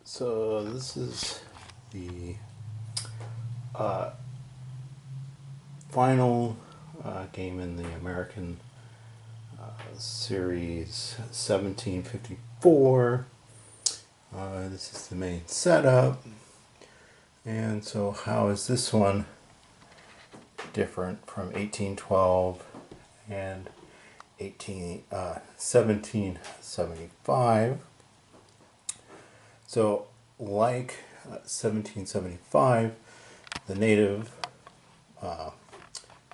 So this is the uh, final game in the American Series 1754. This is the main setup. And so how is this one different from 1812 and 1775? So like 1775, the native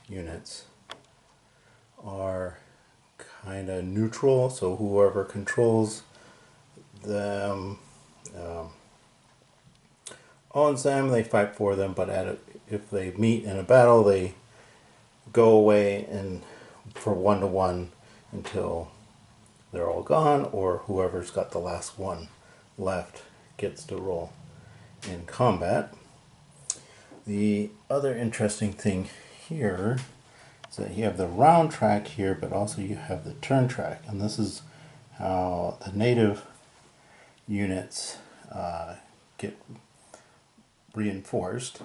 units are kind of neutral, so whoever controls them owns them, they fight for them, but if they meet in a battle, they go away and for 1-to-1 until they're all gone, or whoever's got the last one left gets to roll in combat. The other interesting thing here is that you have the round track here, but also you have the turn track, and this is how the native units get reinforced.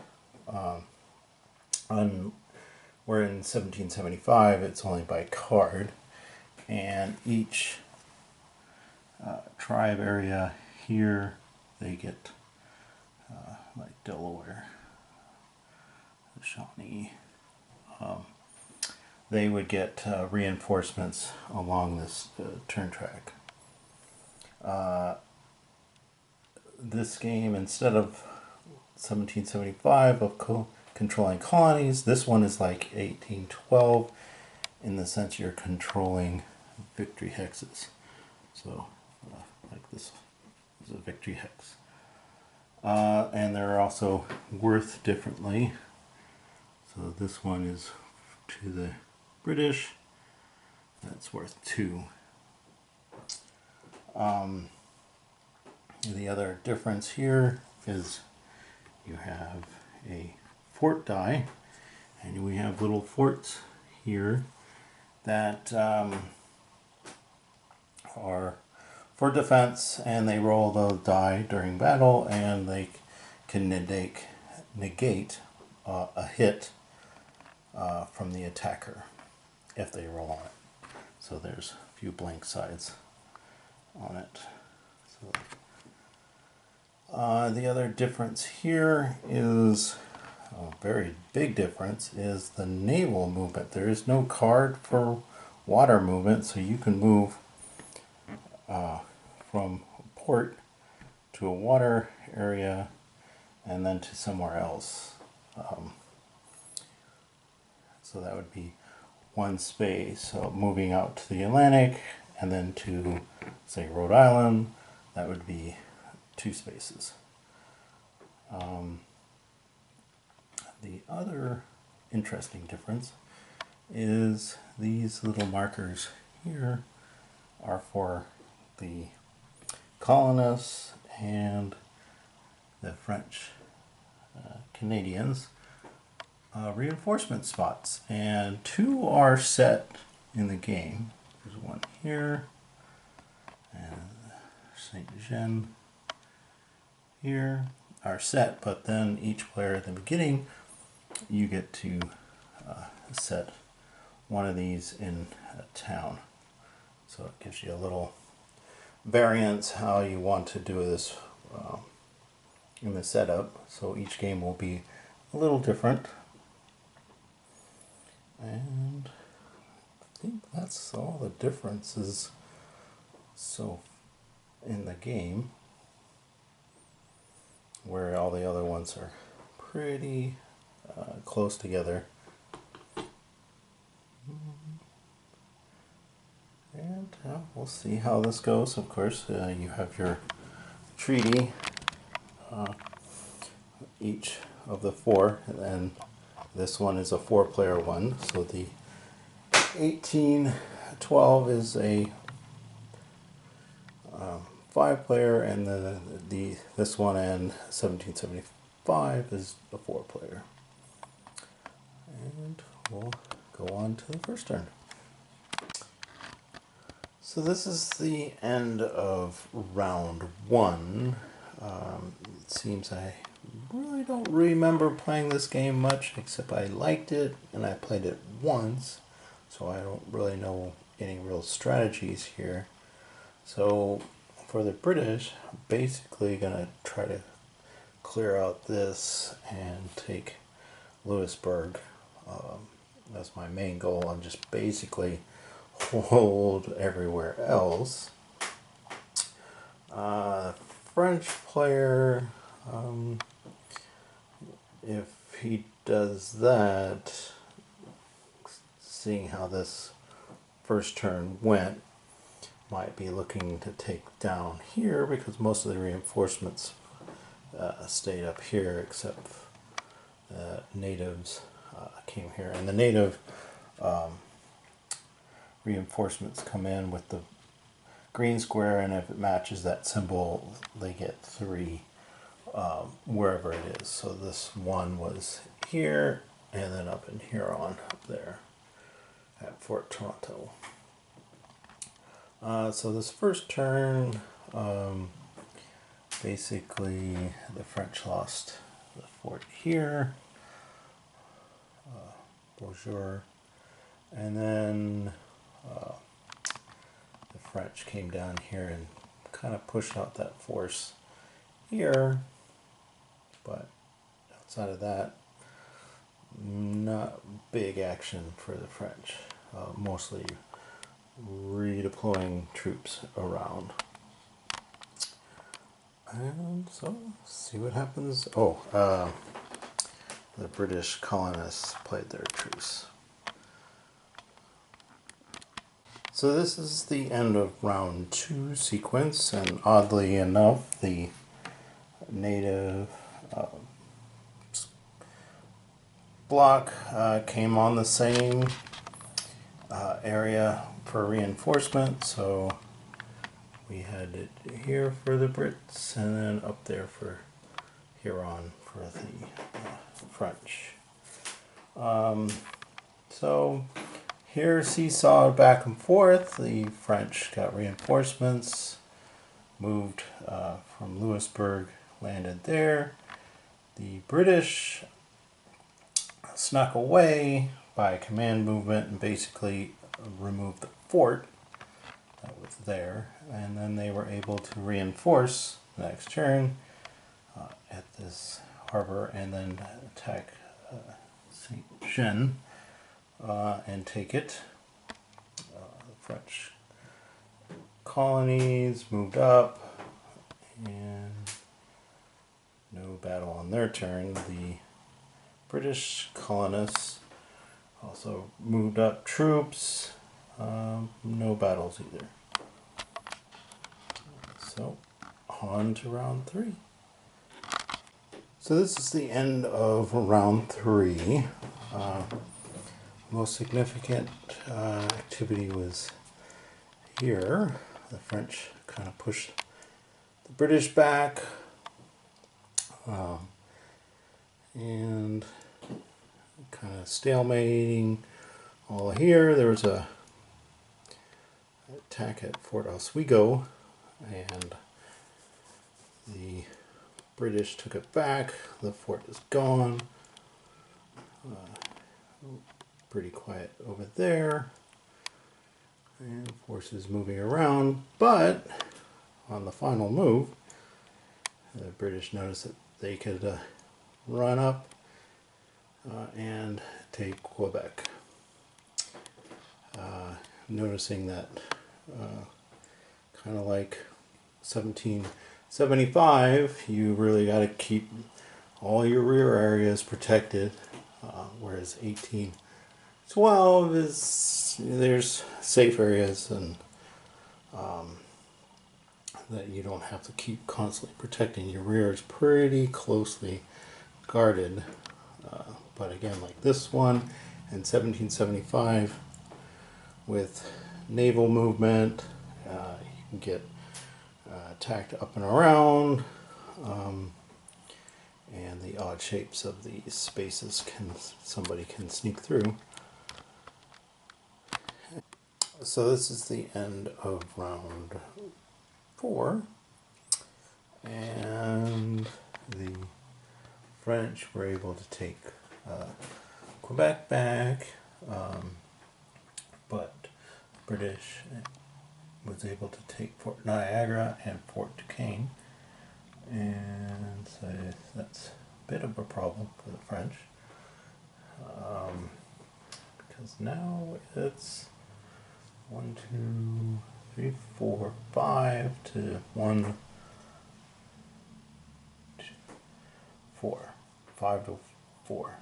Where in 1775 it's only by card, and each tribe area here, they get like Delaware, the Shawnee, they would get reinforcements along this turn track. This game, instead of 1775 of controlling colonies, this one is like 1812 in the sense you're controlling victory hexes. So like this is a victory hex. And they're also worth differently. So this one is to the British, that's worth 2. The other difference here is you have a fort die, and we have little forts here that are for defense, and they roll the die during battle, and they can negate a hit from the attacker if they roll on it. So there's a few blank sides on it. So, the other difference here is, a very big difference, is the naval movement. There is no card for water movement, so you can move from a port to a water area and then to somewhere else. So that would be one space. So moving out to the Atlantic and then to, say, Rhode Island, that would be 2 spaces. The other interesting difference is these little markers here are for the colonists and the French Canadians reinforcement spots, and 2 are set in the game. There's one here and Saint Jean here are set, but then each player at the beginning, you get to set one of these in a town. So it gives you a little variance how you want to do this in the setup. So each game will be a little different. And I think that's all the differences so in the game, where all the other ones are pretty close together. And we'll see how this goes. Of course, you have your treaty, each of the 4, and this one is a 4-player one. So the 1812 is a 5-player, and this one and 1775 is a 4-player. And we'll go on to the first turn. So this is the end of round 1. seems I really don't remember playing this game much, except I liked it and I played it once, so I don't really know any real strategies here. So for the British, I'm basically gonna try to clear out this and take Louisburg. That's my main goal. I'm just basically hold everywhere else. French player, if he does that, seeing how this first turn went, might be looking to take down here because most of the reinforcements stayed up here, except natives came here, and the native reinforcements come in with the green square, and if it matches that symbol they get 3 wherever it is. So this one was here and then up in Huron up there at Fort Toronto. So this first turn, basically the French lost the fort here, Beaujeu, and then the French came down here and kind of pushed out that force here, but outside of that, not big action for the French, mostly redeploying troops around. And so, see what happens. Oh, the British colonists played their truce. So this is the end of round 2 sequence, and oddly enough, the native block came on the same area for reinforcement, so we had it here for the Brits and then up there for Huron for the French. So here seesawed back and forth. The French got reinforcements, moved from Louisburg, landed there. The British snuck away by command movement and basically removed the fort that was there, and then they were able to reinforce the next turn at this harbor and then attack Saint Jean and take it. The French colonies moved up, and no battle on their turn. The British colonists also moved up troops, no battles either. So, on to round 3. So this is the end of round 3. Most significant activity was here. The French kind of pushed the British back, and kind of stalemating all here. There was a attack at Fort Oswego, and the British took it back. The fort is gone. Pretty quiet over there, and forces moving around, but on the final move the British noticed that they could run up and take Quebec. Noticing that kind of like 1775, you really got to keep all your rear areas protected, whereas 1812 is, there's safe areas and that you don't have to keep constantly protecting. Your rear is pretty closely guarded, but again, like this one in 1775, with naval movement, you can get attacked up and around, and the odd shapes of these spaces somebody can sneak through. So this is the end of round 4, and French were able to take Quebec back, but British was able to take Fort Niagara and Fort Duquesne, and so that's a bit of a problem for the French, because now it's 1, 2, 3, 4, 5 to 1, 2, 4, 5 to 4,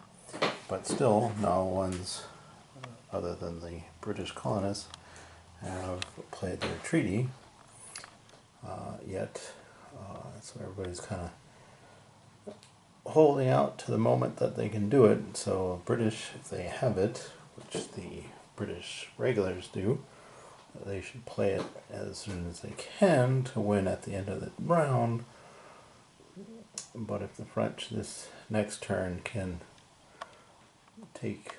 but still no one's other than the British colonists have played their treaty yet, so everybody's kind of holding out to the moment that they can do it. So British, if they have it, which the British regulars do, they should play it as soon as they can to win at the end of the round. But if the French this next turn can take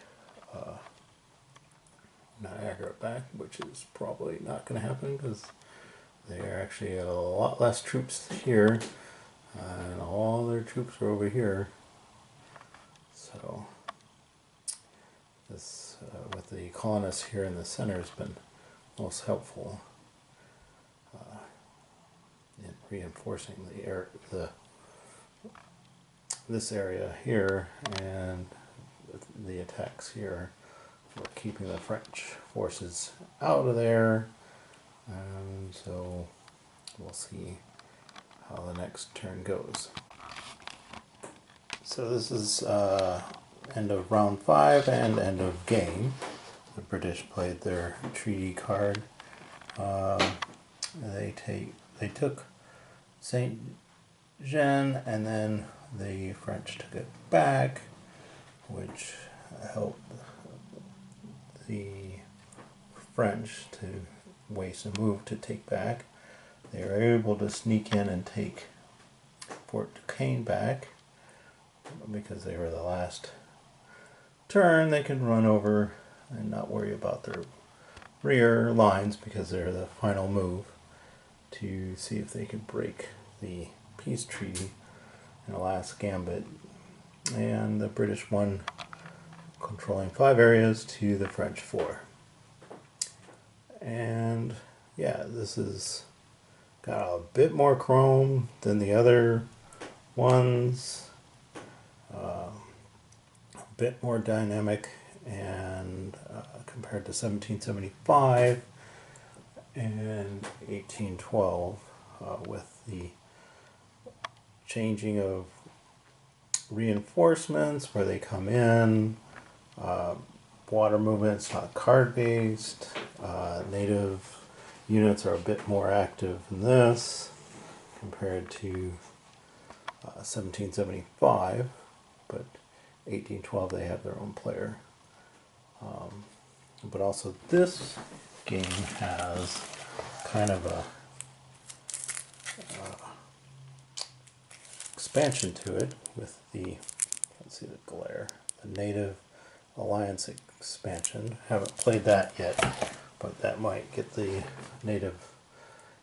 Niagara back, which is probably not going to happen because they are actually a lot less troops here, and all their troops are over here. So this, with the colonists here in the center, has been most helpful in reinforcing this area here, and the attacks here. We're keeping the French forces out of there, and so we'll see how the next turn goes. So this is end of round 5 and end of game. The British played their treaty card. They took Saint Jean, and then the French took it back, which helped the French to waste a move to take back. They were able to sneak in and take Fort Duquesne back because they were the last turn. They could run over and not worry about their rear lines because they're the final move to see if they could break the peace treaty in the last gambit. And the British won, controlling 5 areas to the French 4. And yeah, this is got a bit more chrome than the other ones, a bit more dynamic, and compared to 1775 and 1812, with the changing of reinforcements where they come in, water movements not card based, native units are a bit more active in this compared to 1775, but 1812 they have their own player. But also this game has kind of a expansion to it with the, let's see the glare, the Native Alliance expansion. Haven't played that yet, but that might get the native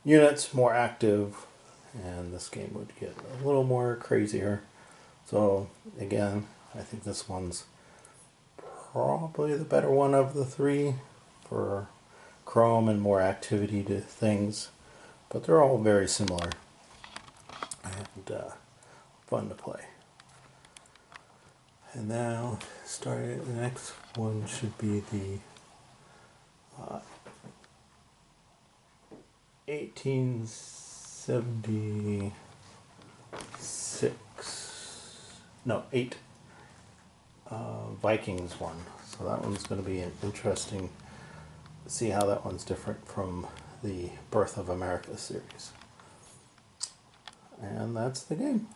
units more active, and this game would get a little more crazier. So again, I think this one's probably the better one of the 3 for chrome and more activity to things, but they're all very similar and fun to play. And now, the next one should be the 8 Vikings one. So that one's going to be interesting to see how that one's different from the Birth of America series. And that's the game.